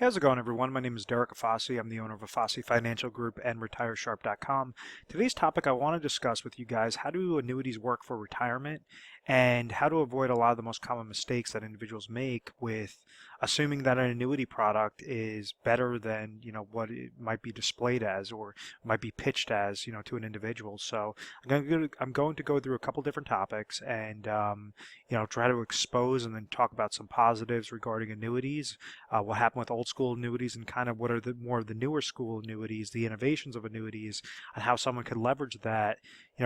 How's it going, everyone? My name is Derek Afasi. I'm the owner of Afasi Financial Group and RetireSharp.com. Today's topic, I want to discuss with you guys how do annuities work for retirement and how to avoid a lot of the most common mistakes that individuals make with assuming that an annuity product is better than what it might be displayed as or might be pitched as to an individual. So I'm going to go through a couple different topics and try to expose and then talk about some positives regarding annuities, what happened with old school annuities, and kind of what are the more of the newer school annuities, the innovations of annuities, and how someone could leverage that,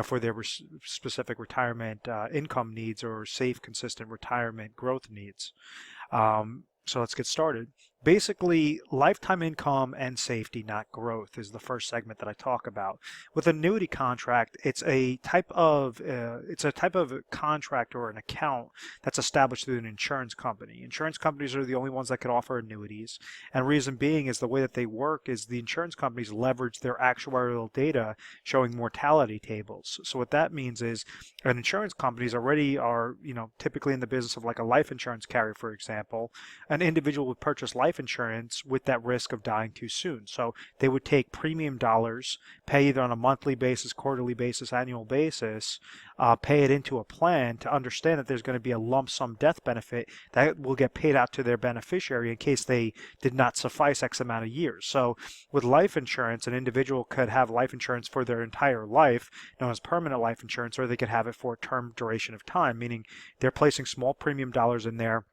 for their specific retirement income needs or safe, consistent retirement growth needs. So let's get started. Basically, lifetime income and safety, not growth, is the first segment that I talk about. With an annuity contract, it's a type of contract or an account that's established through an insurance company. Insurance companies are the only ones that can offer annuities, and reason being is the way that they work is the insurance companies leverage their actuarial data showing mortality tables. So what that means is an insurance companies already are typically in the business of like a life insurance carrier, for example. An individual would purchase life insurance with that risk of dying too soon. So they would take premium dollars, pay either on a monthly basis, quarterly basis, annual basis, pay it into a plan to understand that there's going to be a lump sum death benefit that will get paid out to their beneficiary in case they did not suffice X amount of years. So with life insurance, an individual could have life insurance for their entire life, known as permanent life insurance, or they could have it for a term duration of time, meaning they're placing small premium dollars in there.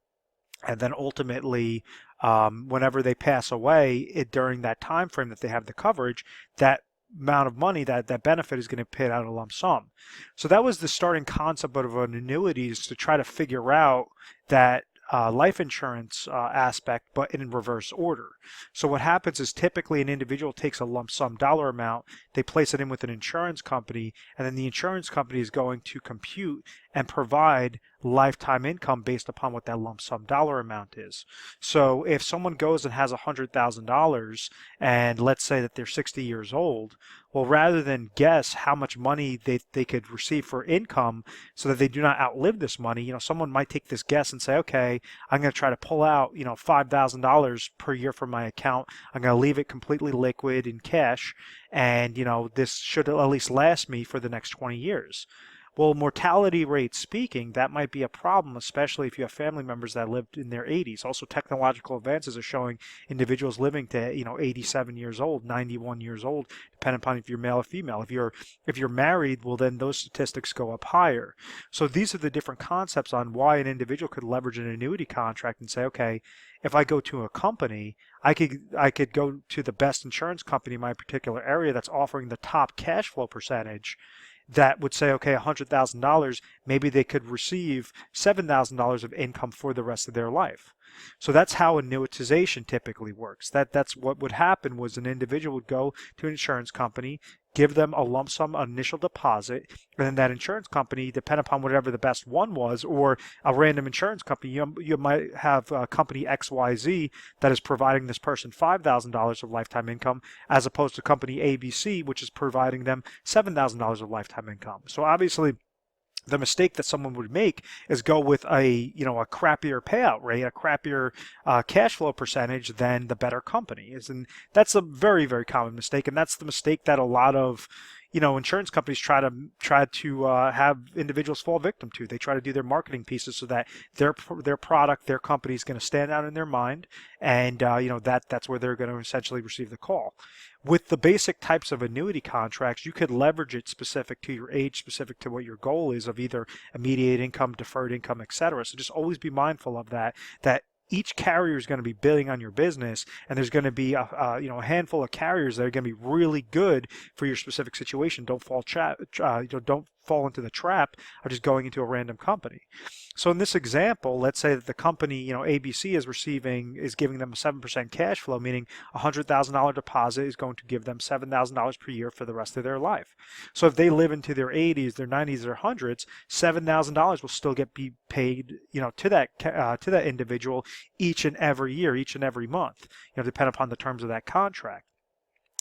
And then ultimately, whenever they pass away, during that time frame that they have the coverage, that amount of money, that benefit is going to pay out a lump sum. So that was the starting concept of an annuity, is to try to figure out that life insurance aspect, but in reverse order. So what happens is typically an individual takes a lump sum dollar amount, they place it in with an insurance company, and then the insurance company is going to compute and provide lifetime income based upon what that lump sum dollar amount is. So if someone goes and has $100,000 and let's say that they're 60 years old, well, rather than guess how much money they could receive for income so that they do not outlive this money, someone might take this guess and say, okay, I'm going to try to pull out, $5,000 per year from my account. I'm going to leave it completely liquid in cash, and, this should at least last me for the next 20 years. Well, mortality rate speaking, that might be a problem, especially if you have family members that lived in their 80s. Also, technological advances are showing individuals living to 87 years old, 91 years old, depending upon if you're male or female. If you're married, well, then those statistics go up higher. So these are the different concepts on why an individual could leverage an annuity contract and say, okay, if I go to a company, I could go to the best insurance company in my particular area that's offering the top cash flow percentage, that would say, okay, $100,000, maybe they could receive $7,000 of income for the rest of their life. So that's how annuitization typically works. That's what would happen was an individual would go to an insurance company, give them a lump sum initial deposit, and then that insurance company, depending upon whatever the best one was, or a random insurance company, you might have company XYZ that is providing this person $5,000 of lifetime income, as opposed to company ABC, which is providing them $7,000 of lifetime income. So obviously, the mistake that someone would make is go with a crappier payout rate, a crappier cash flow percentage than the better company is, and that's a very, very common mistake, and that's the mistake that a lot of insurance companies try to have individuals fall victim to. They try to do their marketing pieces so that their product, their company is going to stand out in their mind, and that's where they're going to essentially receive the call. With the basic types of annuity contracts, you could leverage it specific to your age, specific to what your goal is of either immediate income, deferred income, etc. So just always be mindful of that each carrier is going to be bidding on your business, and there's going to be a handful of carriers that are going to be really good for your specific situation. Don't fall into the trap of just going into a random company. So in this example, let's say that the company, ABC is giving them a 7% cash flow, meaning a $100,000 deposit is going to give them $7,000 per year for the rest of their life. So if they live into their 80s, their 90s, their 100s, $7,000 will still be paid, to that individual each and every year, each and every month, depending upon the terms of that contract.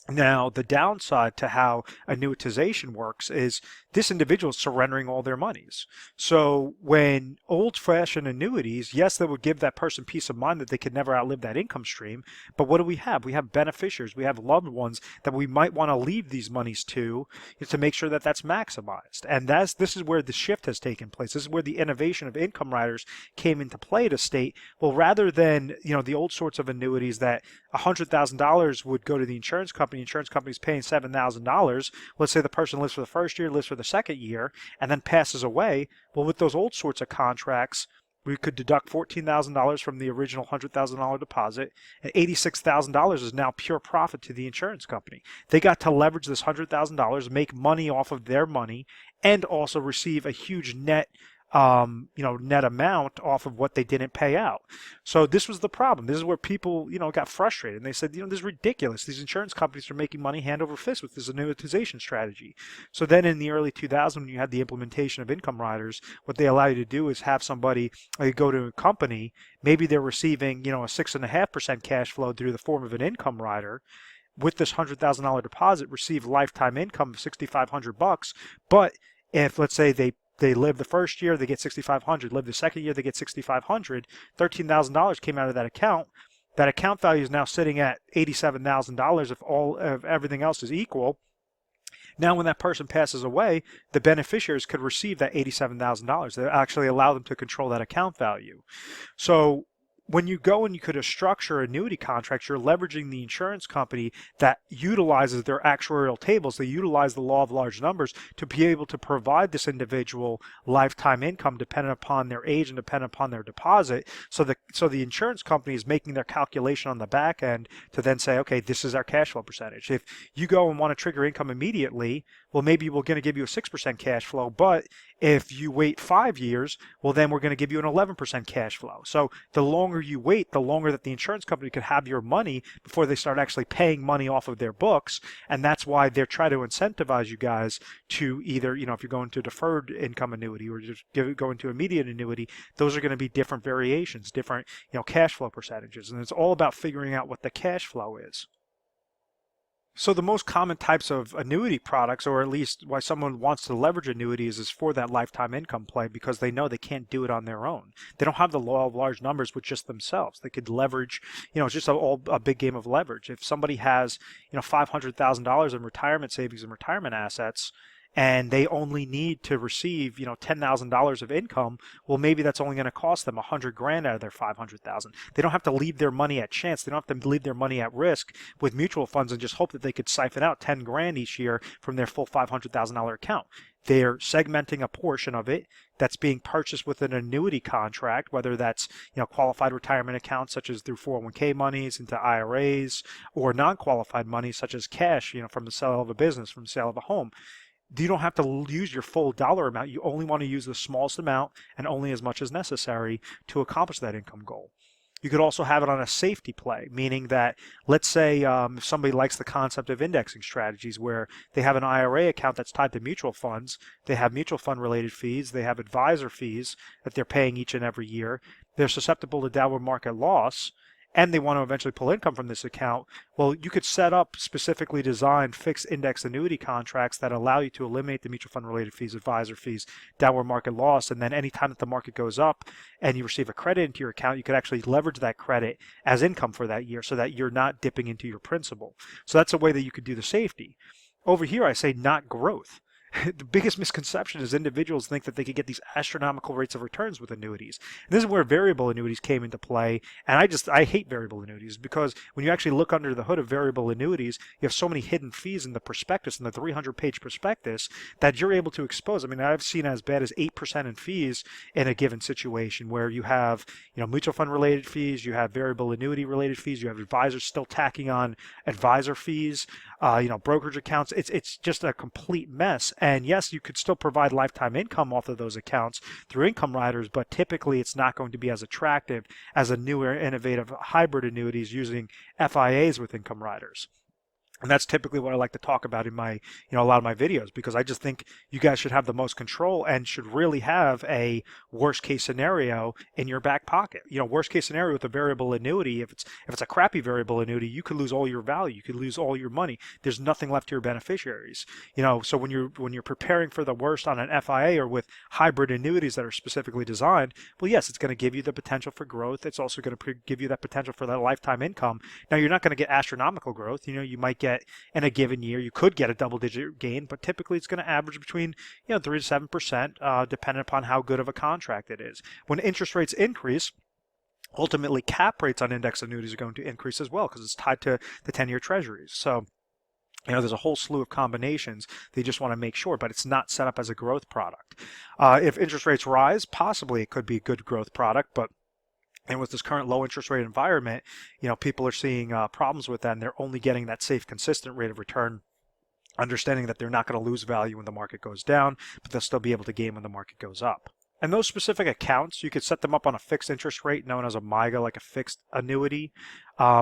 Now, the downside to how annuitization works is this individual is surrendering all their monies. So when old-fashioned annuities, yes, they would give that person peace of mind that they could never outlive that income stream. But what do we have? We have beneficiaries. We have loved ones that we might want to leave these monies to make sure that that's maximized. And this is where the shift has taken place. This is where the innovation of income riders came into play to state, well, rather than the old sorts of annuities that $100,000 would go to the insurance company's paying $7,000. Let's say the person lives for the first year, lives for the second year, and then passes away. Well, with those old sorts of contracts, we could deduct $14,000 from the original $100,000 deposit, and $86,000 is now pure profit to the insurance company. They got to leverage this $100,000, make money off of their money, and also receive a huge net net amount off of what they didn't pay out. So this was the problem. This is where people, got frustrated. And they said, this is ridiculous. These insurance companies are making money hand over fist with this annuitization strategy. So then in the early 2000s, when you had the implementation of income riders, what they allow you to do is have somebody go to a company, maybe they're receiving, a 6.5% cash flow through the form of an income rider, with this $100,000 deposit, receive lifetime income of $6,500. But if, let's say, they live the first year, they get $6,500. Live the second year, they get $6,500. $13,000 came out of that account. That account value is now sitting at $87,000 if everything else is equal. Now, when that person passes away, the beneficiaries could receive that $87,000. They actually allow them to control that account value. So when you go and you could structure annuity contracts, you're leveraging the insurance company that utilizes their actuarial tables. They utilize the law of large numbers to be able to provide this individual lifetime income dependent upon their age and dependent upon their deposit. So the insurance company is making their calculation on the back end to then say, okay, this is our cash flow percentage. If you go and want to trigger income immediately, well, maybe we're going to give you a 6% cash flow, but if you wait 5 years, well, then we're going to give you an 11% cash flow. So the longer you wait, the longer that the insurance company could have your money before they start actually paying money off of their books. And that's why they're trying to incentivize you guys to either, if you're going to deferred income annuity or just go into immediate annuity, those are going to be different variations, different, cash flow percentages. And it's all about figuring out what the cash flow is. So the most common types of annuity products, or at least why someone wants to leverage annuities, is for that lifetime income play, because they know they can't do it on their own. They don't have the law of large numbers with just themselves. They could leverage, it's just a big game of leverage. If somebody has, $500,000 in retirement savings and retirement assets, and they only need to receive, $10,000 of income, well, maybe that's only going to cost them $100,000 out of their $500,000. They don't have to leave their money at chance. They don't have to leave their money at risk with mutual funds and just hope that they could siphon out $10,000 each year from their full $500,000 account. They're segmenting a portion of it that's being purchased with an annuity contract, whether that's qualified retirement accounts such as through 401k monies into IRAs, or non-qualified money such as cash, from the sale of a business, from the sale of a home. You don't have to use your full dollar amount. You only want to use the smallest amount and only as much as necessary to accomplish that income goal. You could also have it on a safety play, meaning that, let's say if somebody likes the concept of indexing strategies where they have an IRA account that's tied to mutual funds, they have mutual fund related fees, they have advisor fees that they're paying each and every year, they're susceptible to downward market loss, and they want to eventually pull income from this account, well, you could set up specifically designed fixed index annuity contracts that allow you to eliminate the mutual fund related fees, advisor fees, downward market loss, and then anytime that the market goes up and you receive a credit into your account, you could actually leverage that credit as income for that year so that you're not dipping into your principal. So that's a way that you could do the safety. Over here, I say not growth. The biggest misconception is individuals think that they could get these astronomical rates of returns with annuities. And this is where variable annuities came into play. And I hate variable annuities because when you actually look under the hood of variable annuities, you have so many hidden fees in the prospectus, in the 300-page prospectus, that you're able to expose. I mean, I've seen as bad as 8% in fees in a given situation where you have, mutual fund related fees, you have variable annuity related fees, you have advisors still tacking on advisor fees, brokerage accounts. It's just a complete mess. And yes, you could still provide lifetime income off of those accounts through income riders, but typically it's not going to be as attractive as a newer, innovative hybrid annuities using FIAs with income riders. And that's typically what I like to talk about in my, a lot of my videos, because I just think you guys should have the most control and should really have a worst case scenario in your back pocket. Worst case scenario with a variable annuity, if it's a crappy variable annuity, you could lose all your value, you could lose all your money. There's nothing left to your beneficiaries. So when you're preparing for the worst on an FIA or with hybrid annuities that are specifically designed, well, yes, it's going to give you the potential for growth. It's also going to give you that potential for that lifetime income. Now, you're not going to get astronomical growth. You might get in a given year, you could get a double-digit gain, but typically it's going to average between 3 to 7%, depending upon how good of a contract it is. When interest rates increase, ultimately cap rates on index annuities are going to increase as well because it's tied to the 10-year treasuries. So there's a whole slew of combinations they just want to make sure, but it's not set up as a growth product. If interest rates rise, possibly it could be a good growth product, but and with this current low interest rate environment, people are seeing problems with that, and they're only getting that safe, consistent rate of return, understanding that they're not going to lose value when the market goes down, but they'll still be able to gain when the market goes up. And those specific accounts, you could set them up on a fixed interest rate known as a MYGA, like a fixed annuity,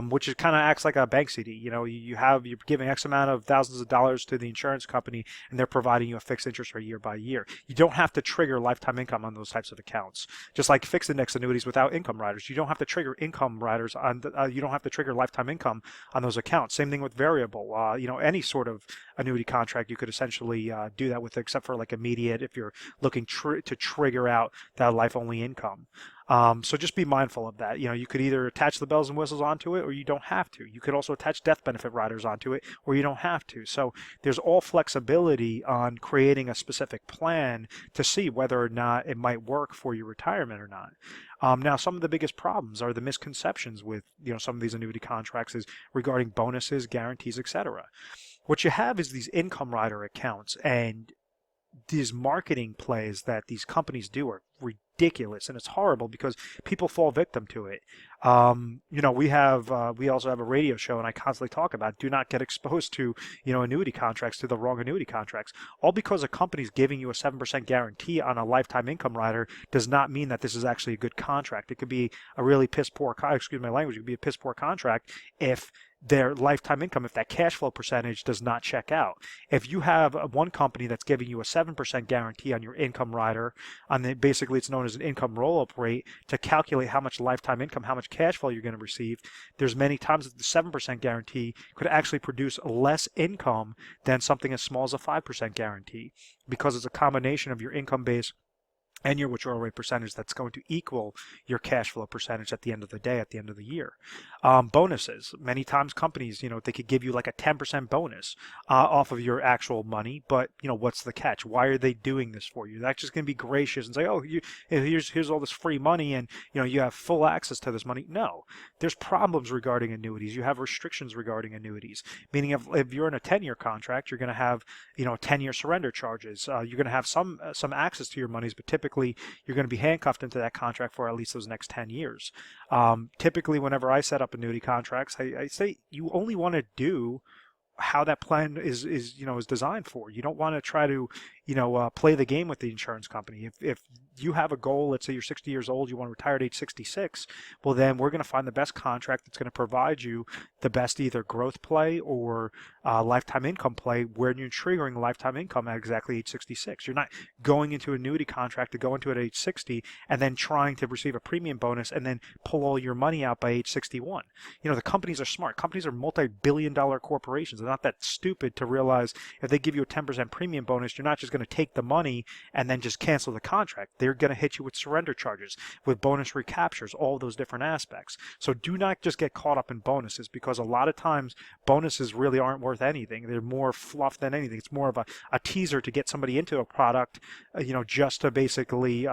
which kind of acts like a bank CD. You're giving X amount of thousands of dollars to the insurance company, and they're providing you a fixed interest rate year by year. You don't have to trigger lifetime income on those types of accounts. Just like fixed index annuities without income riders, you don't have to trigger income riders on. You don't have to trigger lifetime income on those accounts. Same thing with variable. Any sort of annuity contract, you could essentially do that with, except for like immediate if you're looking to trigger out that life-only income. So just be mindful of that. You could either attach the bells and whistles onto it, or you don't have to. You could also attach death benefit riders onto it, or you don't have to. So there's all flexibility on creating a specific plan to see whether or not it might work for your retirement or not. Now, some of the biggest problems are the misconceptions with some of these annuity contracts is regarding bonuses, guarantees, etc. What you have is these income rider accounts, and these marketing plays that these companies do are ridiculous, and it's horrible because people fall victim to it. We also have a radio show, and I constantly talk about do not get exposed to annuity contracts, to the wrong annuity contracts. All because a company's giving you a 7% guarantee on a lifetime income rider does not mean that this is actually a good contract. It could be a really piss poor, excuse my language, it could be a piss poor contract if their lifetime income, if that cash flow percentage does not check out. If you have one company that's giving you a 7% guarantee on your income rider, basically it's known as an income roll-up rate, to calculate how much lifetime income, how much cash flow you're going to receive, there's many times that the 7% guarantee could actually produce less income than something as small as a 5% guarantee, because it's a combination of your income base and your withdrawal rate percentage that's going to equal your cash flow percentage at the end of the day, at the end of the year. Bonuses. Many times companies, they could give you like a 10% bonus off of your actual money, but, what's the catch? Why are they doing this for you? They're just going to be gracious and say, oh, here's all this free money and, you have full access to this money. No. There's problems regarding annuities. You have restrictions regarding annuities, meaning if you're in a 10-year contract, you're going to have, 10-year surrender charges. You're going to have some access to your monies, but typically you're going to be handcuffed into that contract for at least those next 10 years. Typically, whenever I set up annuity contracts, I say you only want to do how that plan is designed for. You don't want to try to play the game with the insurance company. If you have a goal, let's say you're 60 years old, you want to retire at age 66, well then we're going to find the best contract that's going to provide you the best either growth play or lifetime income play, where you're triggering lifetime income at exactly age 66. You're not going into an annuity contract to go into it at age 60 and then trying to receive a premium bonus and then pull all your money out by age 61. The companies are smart. Companies are multi-billion-dollar corporations. They're not that stupid to realize if they give you a 10% premium bonus, you're not just going to take the money and then just cancel the contract. They're going to hit you with surrender charges, with bonus recaptures, all those different aspects. So do not just get caught up in bonuses, because a lot of times bonuses really aren't worth anything. They're more fluff than anything. It's more of a teaser to get somebody into a product, just to basically,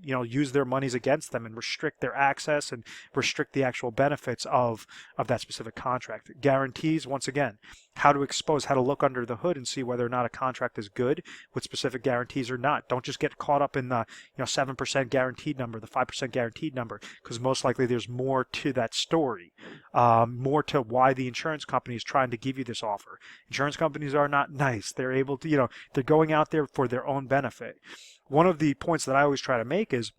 use their monies against them and restrict their access and restrict the actual benefits of that specific contract. Guarantees, once again, how to look under the hood and see whether or not a contract is good with specific guarantees or not. Don't just get caught up in the 7% guaranteed number, the 5% guaranteed number, because most likely there's more to that story, more to why the insurance company is trying to give you this offer. Insurance companies are not nice. They're able to, they're going out there for their own benefit. One of the points that I always try to make is,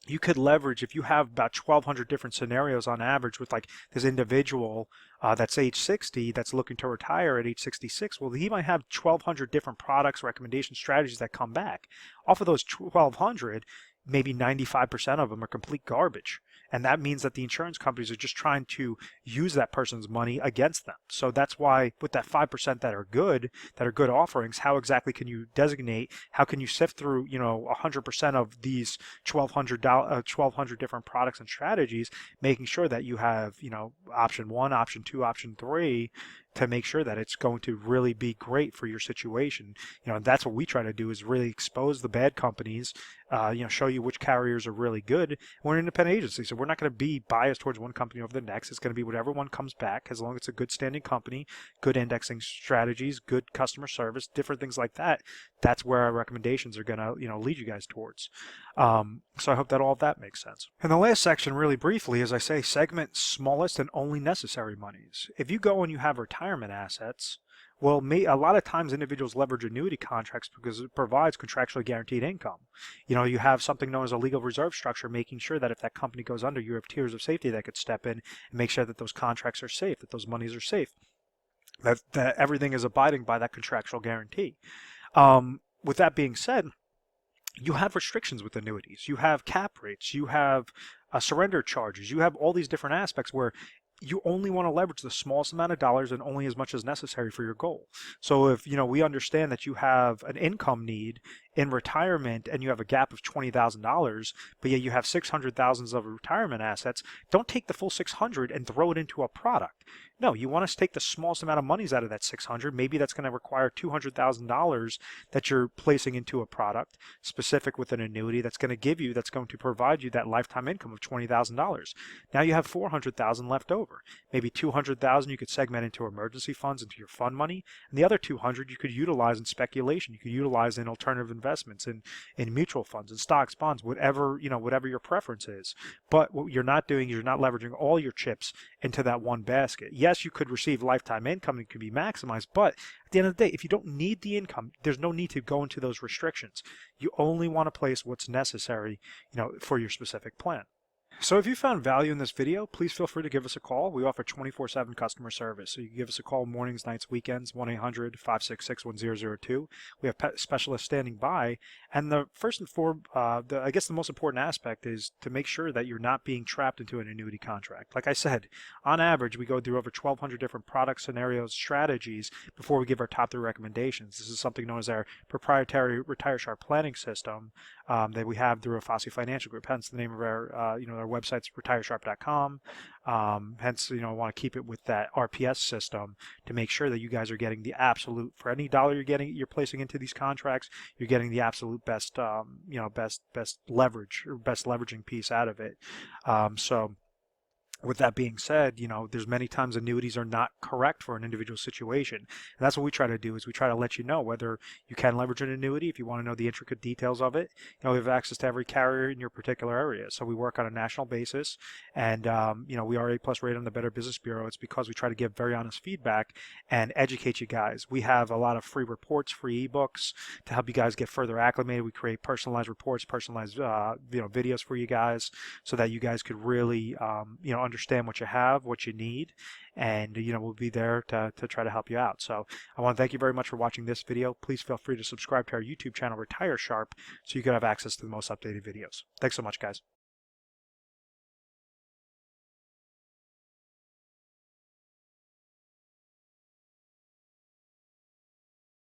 you could leverage, if you have about 1,200 different scenarios on average with like this individual that's age 60 that's looking to retire at age 66. Well, he might have 1,200 different products, recommendations, strategies that come back. Off of those 1,200, maybe 95% of them are complete garbage. And that means that the insurance companies are just trying to use that person's money against them. So that's why with that 5% that are good offerings, how exactly can you designate, how can you sift through, 100% of these 1,200 different products and strategies, making sure that you have, option one, option two, option three, to make sure that it's going to really be great for your situation. And that's what we try to do, is really expose the bad companies, show you which carriers are really good. We're an independent agency, so we're not going to be biased towards one company over the next. It's going to be whatever one comes back, as long as it's a good standing company, good indexing strategies, good customer service, different things like that. That's where our recommendations are going to, lead you guys towards. So I hope that all of that makes sense. And the last section, really briefly, as I say, segment smallest and only necessary monies. If you go and you have retirement assets, well, a lot of times individuals leverage annuity contracts because it provides contractually guaranteed income. You have something known as a legal reserve structure, making sure that if that company goes under, you have tiers of safety that could step in and make sure that those contracts are safe, that those monies are safe, that everything is abiding by that contractual guarantee. With that being said, you have restrictions with annuities. You have cap rates. You have surrender charges. You have all these different aspects where you only want to leverage the smallest amount of dollars and only as much as necessary for your goal. So if we understand that you have an income need in retirement and you have a gap of $20,000, but yet you have 600,000 of retirement assets, don't take the full 600 and throw it into a product. No, you want to take the smallest amount of monies out of that 600. Maybe that's going to require $200,000 that you're placing into a product specific with an annuity that's going to provide you that lifetime income of $20,000. Now you have 400,000 left over. Maybe 200,000 you could segment into emergency funds, into your fund money, and the other 200 you could utilize in speculation. You could utilize in alternative investments, in mutual funds, in stocks, bonds, whatever your preference is. But what you're not doing is you're not leveraging all your chips into that one basket. Yes, you could receive lifetime income and it could be maximized, but at the end of the day, if you don't need the income, there's no need to go into those restrictions. You only want to place what's necessary, for your specific plan. So if you found value in this video, please feel free to give us a call. We offer 24/7 customer service. So you can give us a call mornings, nights, weekends, 1-800-566-1002. We have specialists standing by. And the first and foremost, I guess the most important aspect is to make sure that you're not being trapped into an annuity contract. Like I said, on average, we go through over 1,200 different product scenarios, strategies before we give our top 3 recommendations. This is something known as our proprietary Retire Sharp planning system that we have through a Fossey Financial Group. Hence the name of our website's retiresharp.com. Hence, want to keep it with that RPS system to make sure that you guys are getting the absolute, for any dollar you're placing into these contracts, you're getting the absolute best, best leverage or best leveraging piece out of it. So with that being said, there's many times annuities are not correct for an individual situation. And that's what we try to do, is we try to let you know whether you can leverage an annuity. If you want to know the intricate details of it, we have access to every carrier in your particular area. So we work on a national basis, and we are A+ rated on the Better Business Bureau. It's because we try to give very honest feedback and educate you guys. We have a lot of free reports, free ebooks to help you guys get further acclimated. We create personalized reports, personalized videos for you guys, so that you guys could really understand what you have, what you need, and we'll be there to try to help you out. So I want to thank you very much for watching this video. Please feel free to subscribe to our YouTube channel, Retire Sharp, so you can have access to the most updated videos. Thanks so much, guys.